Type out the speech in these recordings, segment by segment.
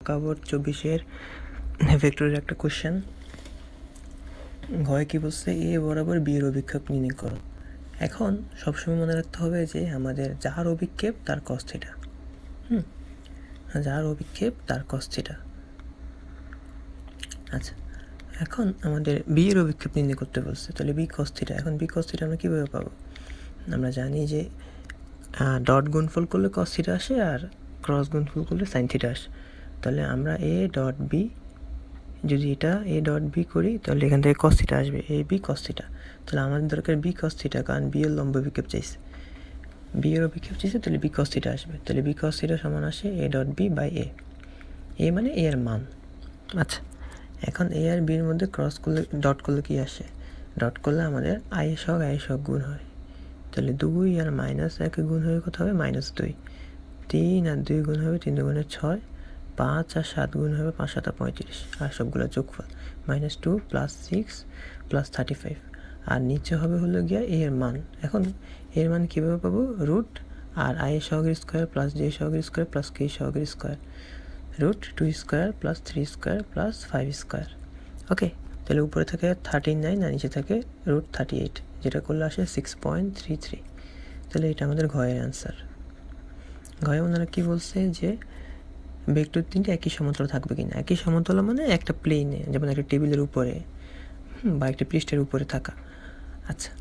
কাবর 24-এর ভেক্টরের একটা কোশ্চেন। ঘয়ে কী বলছে, এ বরাবর বি এর অভিক্ষেপ নির্ণয় করো। এখন সবসময় মনে রাখতে হবে যে আমাদের যার অভিক্ষেপ তার কস থিটা, যার অভিক্ষেপ তার কস থিটা। আচ্ছা, এখন আমাদের বি এর অভিক্ষেপ নির্ণয় করতে বলছে, তাহলে বি কস থিটা। এখন বি কস থিটা আমরা কীভাবে পাবো? আমরা জানি যে ডট গুণফল করলে কস থিটা আসে আর ক্রস গুণফল করলে সাইন থিটা আসে। তাহলে আমরা এ ডট বি, যদি এটা এ ডট বি করি তাহলে এখান থেকে কস থিটা আসবে, এ বি কস থিটা। তাহলে আমাদের দরকার বি কস থিটা, কারণ বি এর লম্ব অভিক্ষেপ চাইছে, বি এর অভিক্ষেপ চাইছে, তাহলে বি কস থিটা আসবে। তাহলে বি কস থিটা সমান আসে এ ডট বি বাই এ, এ মানে এ এর মান। আচ্ছা, এখন এ আর বির মধ্যে ক্রস করলে ডট করলে কি আসে? ডট করলে আমাদের আই সহ গুণ হয়। তাহলে 2 আর -1 গুণ হয়ে কত হবে? -2। 3 আর 2 গুণ হবে 3 গুণে 6, 5 আর 7 গুণ হবে 5 7 35, আর সবগুলো যোগফল -2 + 6 + 35। আর নিচে হবে হলো গিয়া এর মান। এখন এর মান কীভাবে পাবো? রুট আর আই সহগের স্কোয়ার প্লাস জে সহগের স্কোয়ার প্লাস কে সহগের square, root 2 square plus 3 square plus 5 square. Okay, তাহলে উপরে থাকে 39 আর নিচে থাকে রুট 38, যেটা করলে আসে 6.33। তাহলে এটা আমাদের ঘয়ের অ্যান্সার। ঘয়ে ওনারা কী বলছে যে ভেক্টর তিনটে একই সমতলে থাকবে কিনা। একই সমতলে মানে একটা প্লেনে, যেমন একটা টেবিলের উপরে বা একটা পৃষ্ঠের উপরে থাকা। আচ্ছা,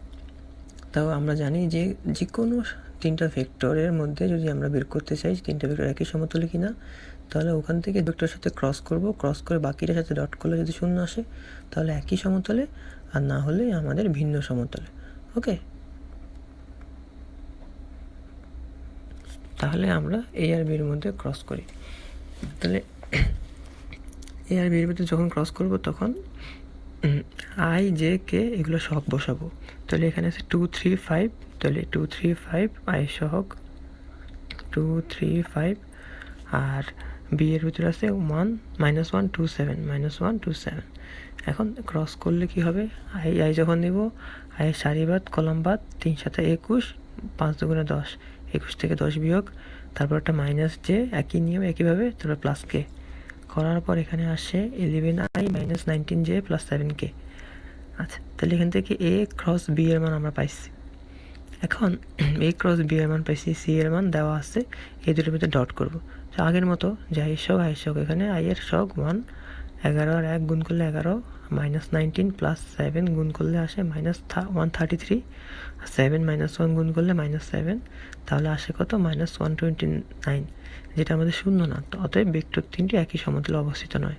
তাও আমরা জানি যে যে কোনো তিনটা ভেক্টরের মধ্যে যদি আমরা বের করতে চাই তিনটা ভেক্টর একই সমতলে কিনা, তাহলে ওখান থেকে ভেক্টরের সাথে ক্রস করব, ক্রস করে বাকিটার সাথে ডট করলে যদি শূন্য আসে তাহলে একই সমতলে, আর না হলে আমাদের ভিন্ন সমতলে। ওকে, তাহলে আমরা এ আর বির মধ্যে ক্রস করি। তাহলে এ আর বির মধ্যে যখন ক্রস করব তখন আই জে কে এগুলো সহগ বসাবো। তাহলে এখানে আছে 2 3 5, তাহলে 2 3 5 আই সহগ 2 3 5, আর বি এর ভিতরে আছে 1 -1 2 7 -1 2 7। এখন ক্রস করলে কি হবে? আই যখন নেব, আই সারিবাদ কলামবাদ 3 7 21, 5 2 10, 21 থেকে 10 বিয়োগ, তারপর একটা মাইনাস জে, একই নিয়ম একইভাবে, তারপর প্লাস কে করার পর এখানে আসে 11i - 19j + 7k। আচ্ছা, তাহলে এখান থেকে এ ক্রস বি এর মান আমরা পাইছি। এখন এ ক্রস বি এর মান পাইছি, সি এর মান দেওয়া আছে, এই দুটোর ভিতরে ডট করবো। তো আগের মতো যে আই সহগ এখানে আই এর সহগ 1, 11 আর 1 গুণ করলে 11, -19 + 7 গুণ করলে আসে -133, 7 - 1 গুণ করলে -7, তাহলে আসে কত? -129, যেটা আমাদের শূন্য না। অতএব ভেক্টর তিনটি একই সমতলে অবস্থিত নয়।